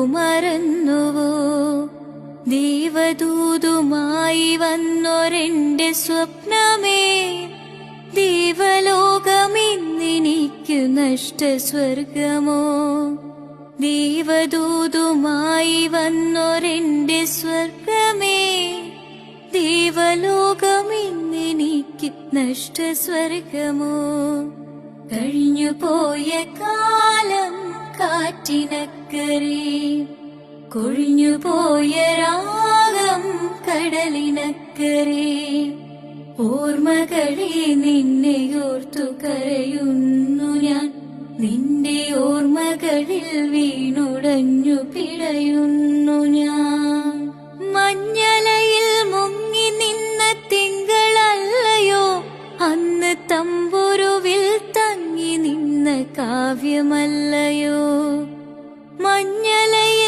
മറന്നുവോ? ദൈവദൂതുമായി വന്നൊരെന്റെ സ്വപ്നമേ, ദൈവലോകമിന്നെനിക്കു നഷ്ടസ്വർഗമോ? ദൈവദൂതുമായി വന്നൊരെന്റെ സ്വർഗമേ, ദൈവലോകമിന്നെനിക്ക് നഷ്ടസ്വർഗമോ? കഴിഞ്ഞുപോയ കാലം കാറ്റിനക്കരെ, കൊഴിഞ്ഞുപോയ രാഗം കടലിനക്കരെ, ഓർമ്മകളെ നിന്നെ ഓർത്തു കരയുന്നു ഞാൻ, നിന്റെ ഓർമ്മകളിൽ വീണുടഞ്ഞു പിടയുന്നു ഞാൻ. മഞ്ഞലയിൽ മുങ്ങി നിന്ന തിങ്കളല്ലയോ അന്ന്, തമ്പുരുവിൽ തങ്ങി നിന്ന കാവ്യമല്ലയോ? മഞ്ഞലയിൽ